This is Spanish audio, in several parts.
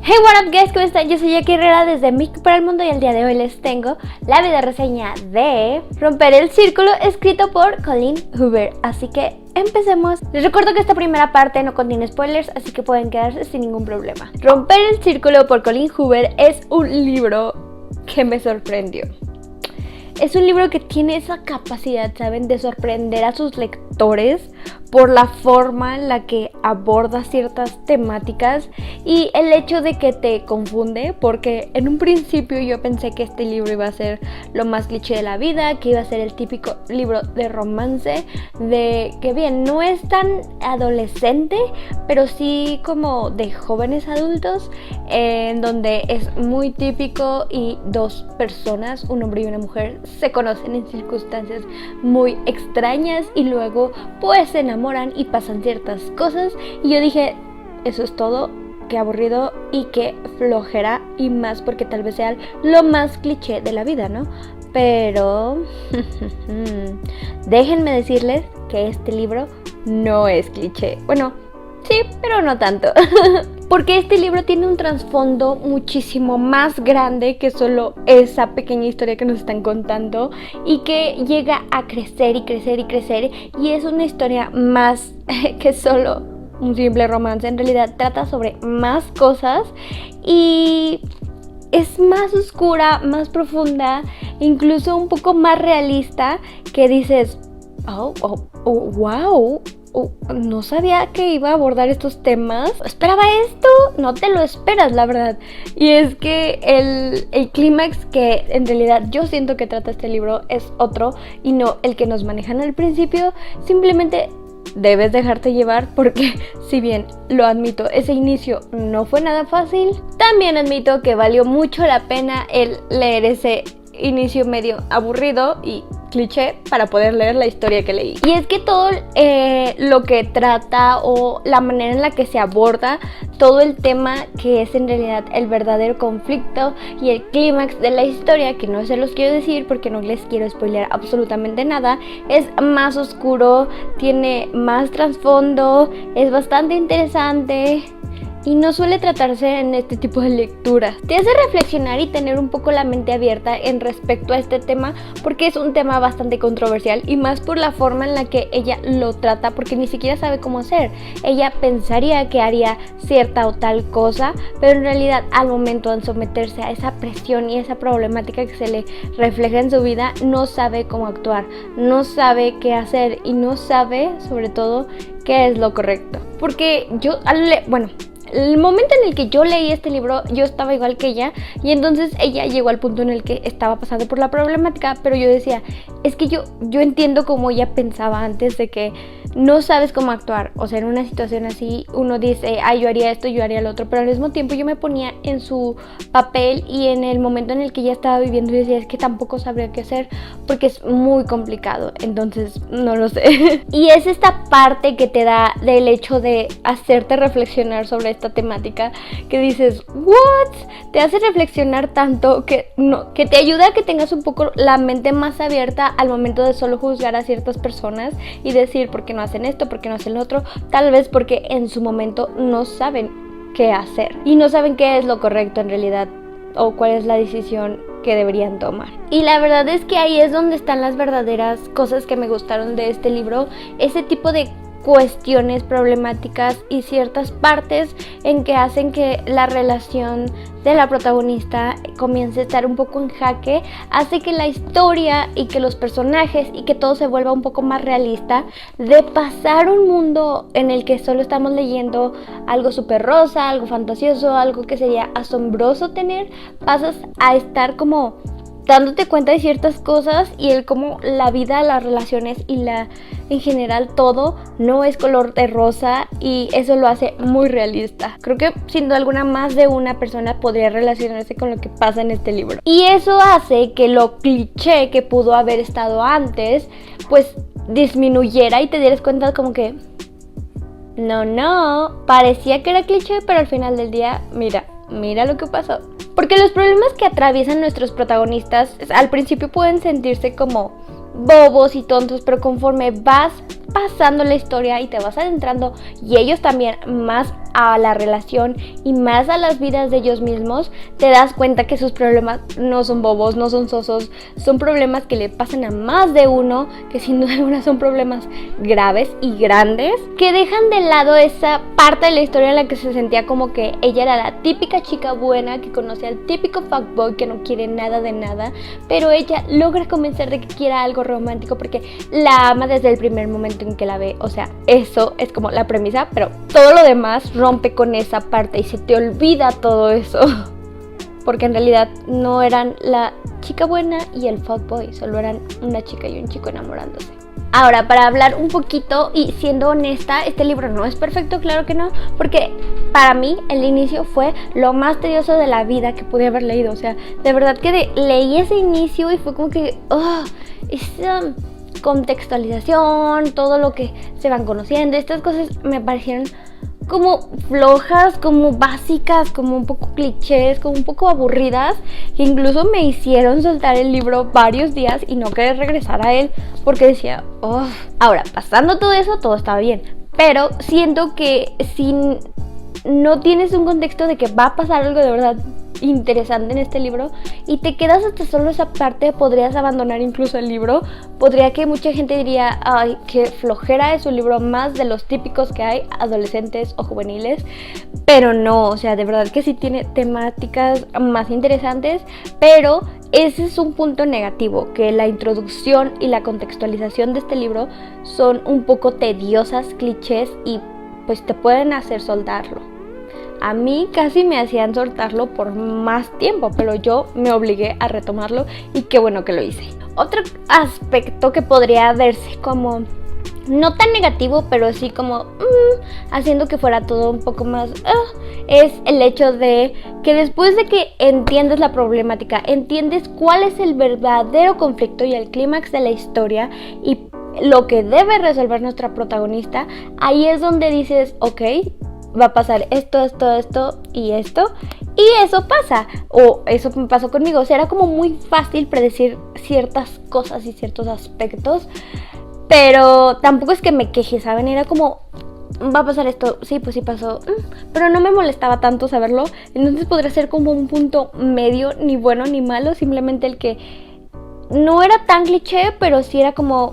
Hey, what up guys, ¿cómo están? Yo soy Jackie Herrera desde México para el mundo y el día de hoy les tengo la video reseña de Romper el Círculo, escrito por Colleen Hoover. Así que empecemos. Les recuerdo que esta primera parte no contiene spoilers, así que pueden quedarse sin ningún problema. Romper el Círculo por Colleen Hoover es un libro que me sorprendió. Es un libro que tiene esa capacidad, ¿saben?, de sorprender a sus lectores por la forma en la que aborda ciertas temáticas y el hecho de que te confunde, porque en un principio yo pensé que este libro iba a ser lo más cliché de la vida, que iba a ser el típico libro de romance, de que bien, no es tan adolescente, pero sí como de jóvenes adultos, en donde es muy típico y dos personas, un hombre y una mujer, se conocen en circunstancias muy extrañas y luego pues se enamoran y pasan ciertas cosas y yo dije, eso es todo, qué aburrido y qué flojera, y más porque tal vez sea lo más cliché de la vida, ¿no? Pero déjenme decirles que este libro no es cliché. Bueno, sí, pero no tanto. Porque este libro tiene un trasfondo muchísimo más grande que solo esa pequeña historia que nos están contando, y que llega a crecer y crecer y crecer, y es una historia más que solo un simple romance. En realidad trata sobre más cosas y es más oscura, más profunda, incluso un poco más realista, que dices, wow. No sabía que iba a abordar estos temas. ¿Esperaba esto? No te lo esperas, la verdad. Y es que el clímax que en realidad yo siento que trata este libro es otro, y no el que nos manejan al principio. Simplemente debes dejarte llevar, porque si bien lo admito, ese inicio no fue nada fácil, también admito que valió mucho la pena el leer ese inicio medio aburrido y cliché para poder leer la historia que leí. Y es que todo lo que trata, o la manera en la que se aborda todo el tema, que es en realidad el verdadero conflicto y el clímax de la historia, que no se los quiero decir porque no les quiero spoilear absolutamente nada, es más oscuro, tiene más trasfondo, es bastante interesante y no suele tratarse en este tipo de lecturas. Te hace reflexionar y tener un poco la mente abierta en respecto a este tema, porque es un tema bastante controversial, y más por la forma en la que ella lo trata, porque ni siquiera sabe cómo hacer. Ella pensaría que haría cierta o tal cosa, pero en realidad al momento de someterse a esa presión y esa problemática que se le refleja en su vida, no sabe cómo actuar, no sabe qué hacer y no sabe, sobre todo, qué es lo correcto. Porque yo, el momento en el que yo leí este libro, yo estaba igual que ella, y entonces ella llegó al punto en el que estaba pasando por la problemática, pero yo decía, es que yo entiendo cómo ella pensaba antes, de que no sabes cómo actuar. O sea, en una situación así uno dice, yo haría esto, yo haría lo otro, pero al mismo tiempo yo me ponía en su papel y en el momento en el que ella estaba viviendo, y decía, es que tampoco sabría qué hacer porque es muy complicado, entonces no lo sé. Y es esta parte que te da del hecho de hacerte reflexionar sobre esta temática, que dices, what, te hace reflexionar tanto que te ayuda a que tengas un poco la mente más abierta al momento de solo juzgar a ciertas personas y decir, ¿por qué no hacen esto? ¿Por qué no hacen lo otro? Tal vez porque en su momento no saben qué hacer y no saben qué es lo correcto en realidad, o cuál es la decisión que deberían tomar. Y la verdad es que ahí es donde están las verdaderas cosas que me gustaron de este libro, ese tipo de cuestiones problemáticas y ciertas partes en que hacen que la relación de la protagonista comience a estar un poco en jaque, hace que la historia y que los personajes y que todo se vuelva un poco más realista. De pasar un mundo en el que solo estamos leyendo algo súper rosa, algo fantasioso, algo que sería asombroso tener, pasas a estar como dándote cuenta de ciertas cosas, y el cómo la vida, las relaciones y en general todo no es color de rosa, y eso lo hace muy realista. Creo que sin duda alguna más de una persona podría relacionarse con lo que pasa en este libro, y eso hace que lo cliché que pudo haber estado antes pues disminuyera y te dieras cuenta como que no, parecía que era cliché, pero al final del día mira lo que pasó. Porque los problemas que atraviesan nuestros protagonistas al principio pueden sentirse como bobos y tontos, pero conforme vas pasando la historia y te vas adentrando, y ellos también más a la relación y más a las vidas de ellos mismos, te das cuenta que sus problemas no son bobos, no son sosos, son problemas que le pasan a más de uno, que sin duda alguna son problemas graves y grandes, que dejan de lado esa parte de la historia en la que se sentía como que ella era la típica chica buena que conoce al típico fuckboy que no quiere nada de nada, pero ella logra convencer de que quiera algo romántico porque la ama desde el primer momento en que la ve. O sea, eso es como la premisa, pero todo lo demás rompe con esa parte y se te olvida todo eso. Porque en realidad no eran la chica buena y el fuckboy, solo eran una chica y un chico enamorándose. Ahora, para hablar un poquito y siendo honesta, este libro no es perfecto, claro que no, porque para mí el inicio fue lo más tedioso de la vida que pude haber leído. O sea, de verdad que leí ese inicio y fue como que, esa contextualización, todo lo que se van conociendo, estas cosas me parecieron como flojas, como básicas, como un poco clichés, como un poco aburridas, que incluso me hicieron soltar el libro varios días y no querer regresar a él porque decía, Ahora, pasando todo eso, todo estaba bien, pero siento que si no tienes un contexto de que va a pasar algo de verdad interesante en este libro y te quedas hasta solo esa parte, podrías abandonar incluso el libro. Podría que mucha gente diría, ay, qué flojera, es un libro más de los típicos que hay, adolescentes o juveniles, pero no, o sea, de verdad que sí tiene temáticas más interesantes, pero ese es un punto negativo, que la introducción y la contextualización de este libro son un poco tediosas, clichés y pues te pueden hacer soltarlo. A mí casi me hacían soltarlo por más tiempo, pero yo me obligué a retomarlo y qué bueno que lo hice. Otro aspecto que podría verse como no tan negativo, pero sí como haciendo que fuera todo un poco más es el hecho de que después de que entiendes la problemática, entiendes cuál es el verdadero conflicto y el clímax de la historia y lo que debe resolver nuestra protagonista, ahí es donde dices, ok, va a pasar esto y esto, y eso pasa, o eso me pasó conmigo. O sea, era como muy fácil predecir ciertas cosas y ciertos aspectos, pero tampoco es que me queje, ¿saben? Era como, va a pasar esto, sí, pues sí pasó, pero no me molestaba tanto saberlo. Entonces podría ser como un punto medio, ni bueno ni malo, simplemente el que no era tan cliché, pero sí era como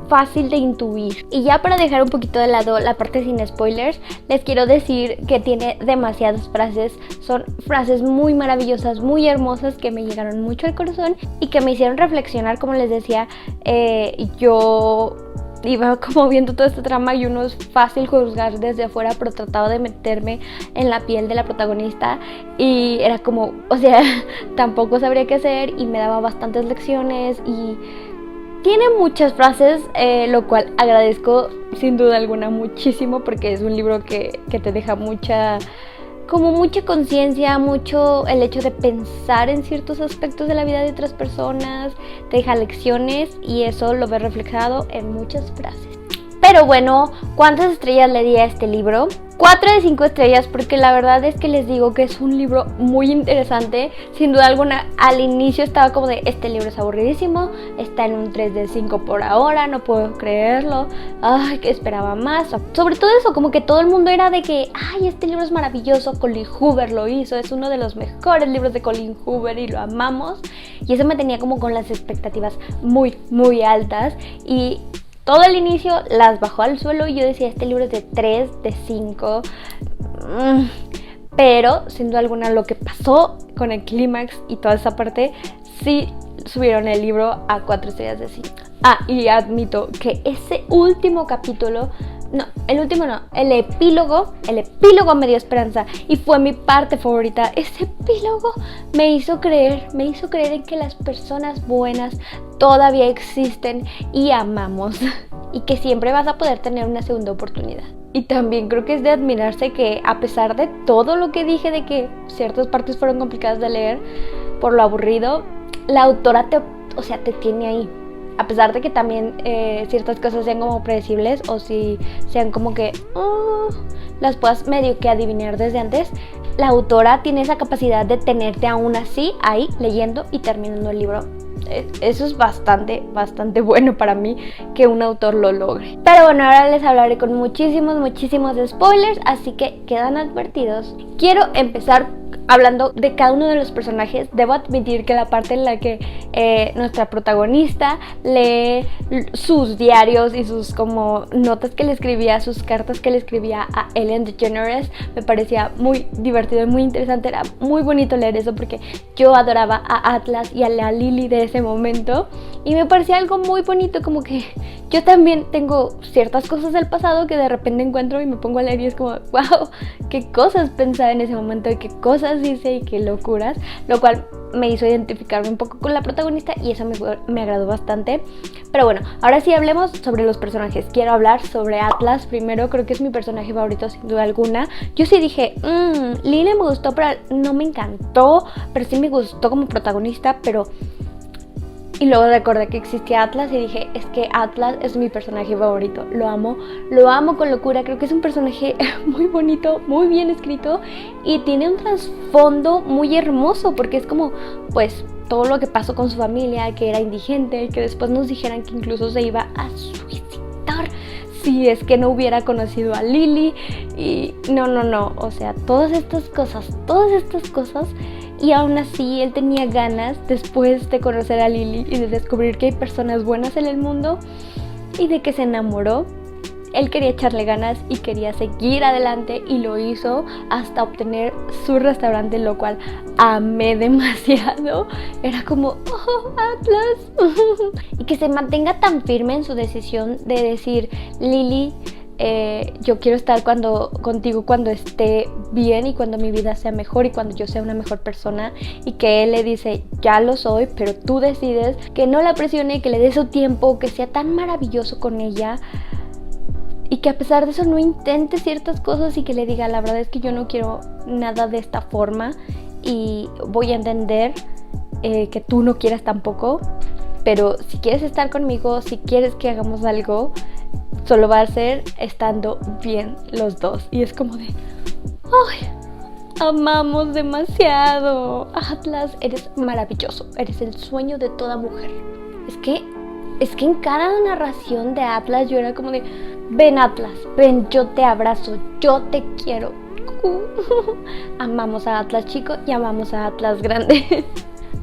fácil de intuir. Y ya para dejar un poquito de lado la parte sin spoilers, les quiero decir que tiene demasiadas frases, son frases muy maravillosas, muy hermosas, que me llegaron mucho al corazón y que me hicieron reflexionar. Como les decía, yo iba como viendo toda esta trama y uno es fácil juzgar desde afuera, pero trataba de meterme en la piel de la protagonista y era como, o sea, tampoco sabría qué hacer y me daba bastantes lecciones y tiene muchas frases, lo cual agradezco sin duda alguna muchísimo, porque es un libro que te deja mucha conciencia, mucho el hecho de pensar en ciertos aspectos de la vida de otras personas, te deja lecciones y eso lo ves reflejado en muchas frases. Pero bueno, ¿cuántas estrellas le di a este libro? 4 de 5 estrellas, porque la verdad es que les digo que es un libro muy interesante. Sin duda alguna, al inicio estaba como de, este libro es aburridísimo, está en un 3 de 5 por ahora, no puedo creerlo, ay, que esperaba más. Sobre todo eso, como que todo el mundo era de que, ay, este libro es maravilloso, Colleen Hoover lo hizo, es uno de los mejores libros de Colleen Hoover y lo amamos. Y eso me tenía como con las expectativas muy, muy altas y todo el inicio las bajó al suelo y yo decía, este libro es de 3 de 5. Pero, sin duda alguna, lo que pasó con el clímax y toda esa parte, sí subieron el libro a 4 estrellas de 5. Y admito que ese último capítulo, no, el último no, el epílogo me dio esperanza y fue mi parte favorita. Ese epílogo me hizo creer en que las personas buenas todavía existen y amamos y que siempre vas a poder tener una segunda oportunidad. Y también creo que es de admirarse que, a pesar de todo lo que dije de que ciertas partes fueron complicadas de leer por lo aburrido, la autora te tiene ahí. A pesar de que también ciertas cosas sean como predecibles o si sean como que las puedas medio que adivinar desde antes, la autora tiene esa capacidad de tenerte aún así ahí leyendo y terminando el libro. eso es bastante bueno para mí que un autor lo logre. Pero bueno, ahora les hablaré con muchísimos spoilers, así que quedan advertidos. Quiero empezar hablando de cada uno de los personajes. Debo admitir que la parte en la que nuestra protagonista lee sus diarios y sus como notas que le escribía, sus cartas que le escribía a Ellen DeGeneres, me parecía muy divertido y muy interesante. Era muy bonito leer eso porque yo adoraba a Atlas y a la Lily de ese momento y me parecía algo muy bonito, como que yo también tengo ciertas cosas del pasado que de repente encuentro y me pongo a leer y es como wow, qué cosas pensaba en ese momento y qué cosas hice y qué locuras, lo cual me hizo identificarme un poco con la protagonista y eso me agradó bastante. Pero bueno, ahora sí hablemos sobre los personajes. Quiero hablar sobre Atlas primero, creo que es mi personaje favorito sin duda alguna. Yo sí dije, Lily me gustó, pero no me encantó, pero sí me gustó como protagonista, pero... Y luego recordé que existía Atlas y dije, es que Atlas es mi personaje favorito, lo amo con locura. Creo que es un personaje muy bonito, muy bien escrito y tiene un trasfondo muy hermoso porque es como, pues, todo lo que pasó con su familia, que era indigente, que después nos dijeran que incluso se iba a suicidar si es que no hubiera conocido a Lily y no, o sea, todas estas cosas y aún así él tenía ganas después de conocer a Lily y de descubrir que hay personas buenas en el mundo y de que se enamoró. Él quería echarle ganas y quería seguir adelante y lo hizo hasta obtener su restaurante, lo cual amé demasiado. Era como, oh, Atlas. Y que se mantenga tan firme en su decisión de decir, Lily, yo quiero estar contigo cuando esté bien y cuando mi vida sea mejor y cuando yo sea una mejor persona, y que él le dice, ya lo soy, pero tú decides, que no la presione, que le dé su tiempo, que sea tan maravilloso con ella y que a pesar de eso no intente ciertas cosas y que le diga, la verdad es que yo no quiero nada de esta forma y voy a entender que tú no quieras tampoco, pero si quieres estar conmigo, si quieres que hagamos algo, solo va a ser estando bien los dos. Y es como de, ¡ay! Amamos demasiado. Atlas, eres maravilloso, eres el sueño de toda mujer. Es que en cada narración de Atlas yo era como de, ven Atlas, ven, yo te abrazo, yo te quiero. Amamos a Atlas chico y amamos a Atlas grande.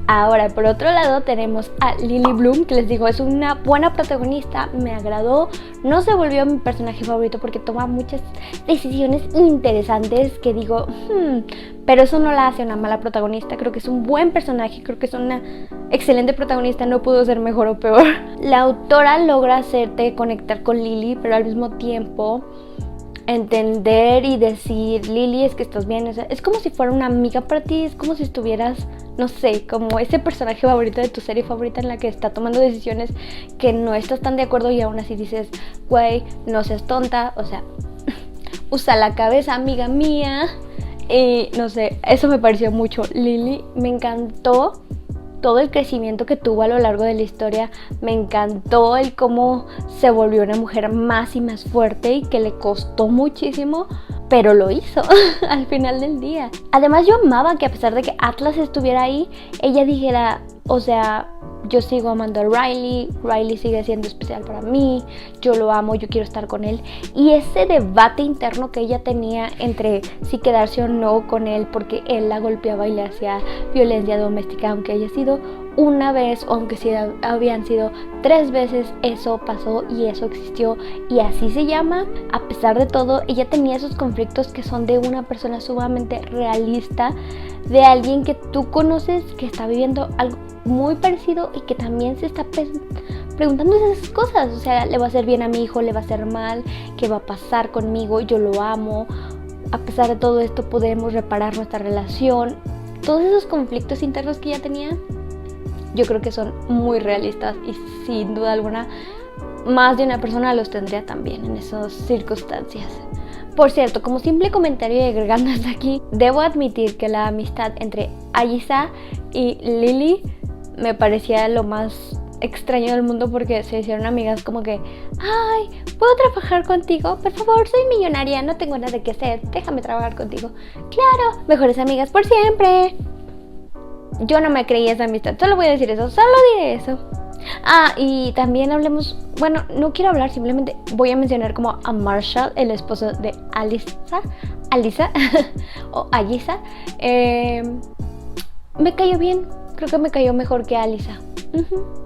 Ahora, por otro lado, tenemos a Lily Bloom, que les digo, es una buena protagonista, me agradó, no se volvió mi personaje favorito porque toma muchas decisiones interesantes que digo, pero eso no la hace una mala protagonista. Creo que es un buen personaje, creo que es una excelente protagonista, no pudo ser mejor o peor. La autora logra hacerte conectar con Lily, pero al mismo tiempo entender y decir, Lily, es que estás bien, o sea, es como si fuera una amiga para ti, es como si estuvieras, no sé, como ese personaje favorito de tu serie favorita en la que está tomando decisiones que no estás tan de acuerdo y aún así dices, güey, no seas tonta, o sea, usa la cabeza, amiga mía. Y no sé, eso me pareció mucho. Lily me encantó todo el crecimiento que tuvo a lo largo de la historia. Me encantó el cómo se volvió una mujer más y más fuerte y que le costó muchísimo, pero lo hizo al final del día. Además, yo amaba que a pesar de que Atlas estuviera ahí, ella dijera, o sea, yo sigo amando a Riley sigue siendo especial para mí, yo lo amo, yo quiero estar con él. Y ese debate interno que ella tenía entre si quedarse o no con él porque él la golpeaba y le hacía violencia doméstica, aunque haya sido una vez o aunque sí habían sido 3 veces, eso pasó y eso existió y así se llama. A pesar de todo, ella tenía esos conflictos que son de una persona sumamente realista, de alguien que tú conoces que está viviendo algo muy parecido y que también se está preguntando esas cosas, o sea, le va a hacer bien a mi hijo, le va a hacer mal, qué va a pasar conmigo, yo lo amo, a pesar de todo esto podemos reparar nuestra relación. Todos esos conflictos internos que ella tenía, yo creo que son muy realistas y sin duda alguna más de una persona los tendría también en esas circunstancias. Por cierto, como simple comentario y agregando hasta aquí, debo admitir que la amistad entre Alyssa y Lily me parecía lo más extraño del mundo porque se hicieron amigas como que, ay, ¿puedo trabajar contigo? Por favor, soy millonaria, no tengo nada que hacer, déjame trabajar contigo. Claro, mejores amigas por siempre. Yo no me creí esa amistad, solo voy a decir eso, solo diré eso. Y también hablemos, bueno, no quiero hablar, simplemente voy a mencionar como a Marshall, el esposo de Alisa o Alisa. Me cayó bien, creo que me cayó mejor que Alisa.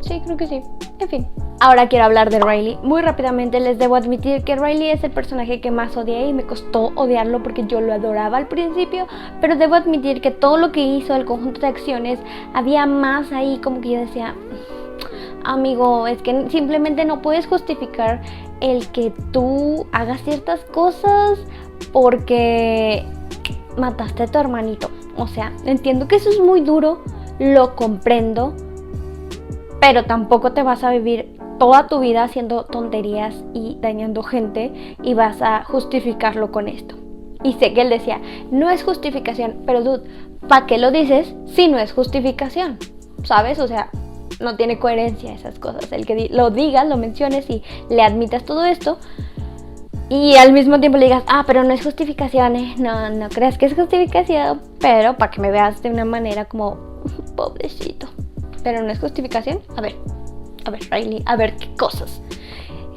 Sí, creo que sí. En fin. Ahora quiero hablar de Riley. Muy rápidamente les debo admitir que Riley es el personaje que más odié y me costó odiarlo porque yo lo adoraba al principio, pero debo admitir que todo lo que hizo, el conjunto de acciones, había más ahí como que yo decía, amigo, es que simplemente no puedes justificar el que tú hagas ciertas cosas porque mataste a tu hermanito. O sea, entiendo que eso es muy duro, lo comprendo, pero tampoco te vas a vivir toda tu vida haciendo tonterías y dañando gente y vas a justificarlo con esto. Y sé que él decía, no es justificación, pero dude, ¿para qué lo dices si no es justificación? ¿Sabes? O sea, no tiene coherencia esas cosas. El que lo digas, lo menciones y le admitas todo esto y al mismo tiempo le digas, pero no es justificación, no creas que es justificación, pero para que me veas de una manera como pobrecito. Pero no es justificación. A ver, Riley, a ver qué cosas.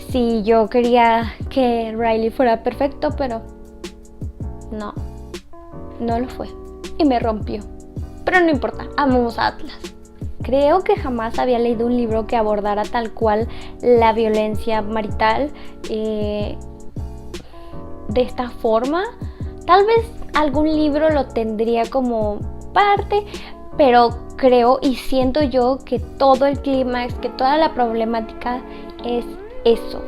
Sí, yo quería que Riley fuera perfecto, pero no lo fue. Y me rompió. Pero no importa, amamos a Atlas. Creo que jamás había leído un libro que abordara tal cual la violencia marital de esta forma. Tal vez algún libro lo tendría como parte, pero creo y siento yo que todo el clímax, que toda la problemática es eso.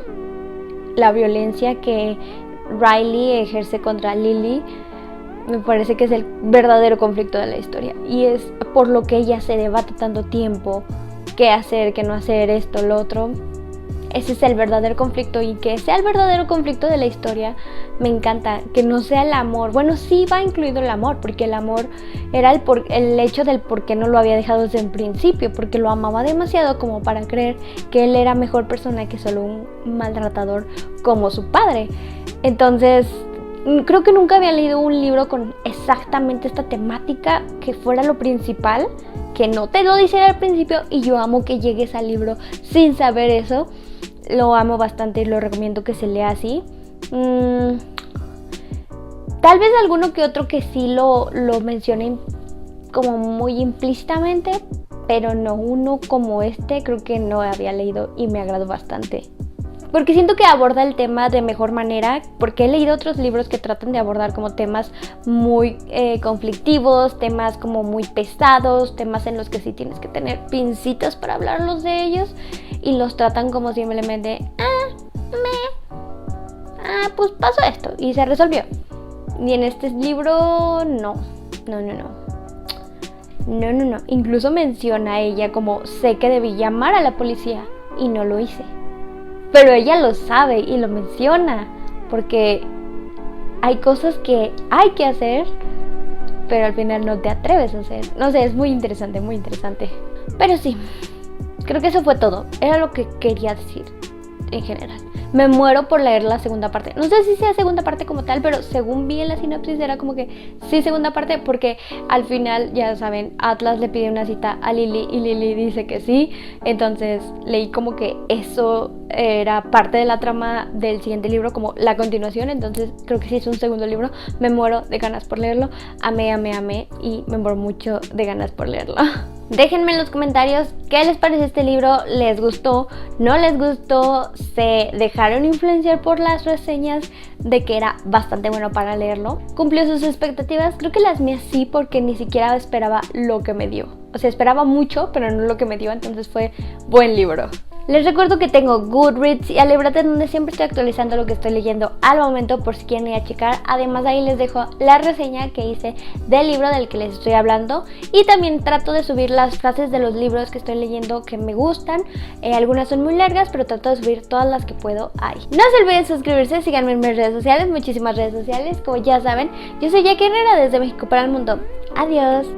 La violencia que Riley ejerce contra Lily me parece que es el verdadero conflicto de la historia. Y es por lo que ella se debate tanto tiempo, qué hacer, qué no hacer, esto, lo otro. Ese es el verdadero conflicto, y que sea el verdadero conflicto de la historia me encanta, que no sea el amor. Bueno, sí va incluido el amor, porque el amor era el hecho del por qué no lo había dejado desde el principio, porque lo amaba demasiado como para creer que él era mejor persona que solo un maltratador como su padre. Entonces, creo que nunca había leído un libro con exactamente esta temática que fuera lo principal, que no te lo dicen al principio, y yo amo que llegues al libro sin saber eso. Lo amo bastante y lo recomiendo que se lea así. Tal vez alguno que otro que sí lo mencioné como muy implícitamente, pero no uno como este, creo que no había leído y me agradó bastante. Porque siento que aborda el tema de mejor manera, porque he leído otros libros que tratan de abordar como temas muy conflictivos, temas como muy pesados, temas en los que sí tienes que tener pincitas para hablarlos de ellos, y los tratan como simplemente, pues pasó esto y se resolvió. Y en este libro no. Incluso menciona a ella como, sé que debí llamar a la policía y no lo hice. Pero ella lo sabe y lo menciona, porque hay cosas que hay que hacer, pero al final no te atreves a hacer. No sé, es muy interesante, muy interesante. Pero sí, creo que eso fue todo. Era lo que quería decir en general. Me muero por leer la segunda parte. No sé si sea segunda parte como tal, pero según vi en la sinopsis era como que sí, segunda parte, porque al final, ya saben, Atlas le pide una cita a Lily y Lily dice que sí. Entonces leí como que eso era parte de la trama del siguiente libro, como la continuación. Entonces creo que sí es un segundo libro. Me muero de ganas por leerlo. Amé y me muero mucho de ganas por leerlo. Déjenme en los comentarios qué les parece este libro. ¿Les gustó? ¿No les gustó? ¿Se dejaron influenciar por las reseñas de que era bastante bueno para leerlo? ¿Cumplió sus expectativas? Creo que las mías sí, porque ni siquiera esperaba lo que me dio. O sea, esperaba mucho, pero no lo que me dio. Entonces fue buen libro. Les recuerdo que tengo Goodreads y Alibrate, donde siempre estoy actualizando lo que estoy leyendo al momento, por si quieren ir a checar. Además, ahí les dejo la reseña que hice del libro del que les estoy hablando, y también trato de subir las frases de los libros que estoy leyendo que me gustan. Algunas son muy largas, pero trato de subir todas las que puedo ahí. No se olviden suscribirse, síganme en mis redes sociales, muchísimas redes sociales, como ya saben. Yo soy Jackie Herrera desde México para el mundo. Adiós.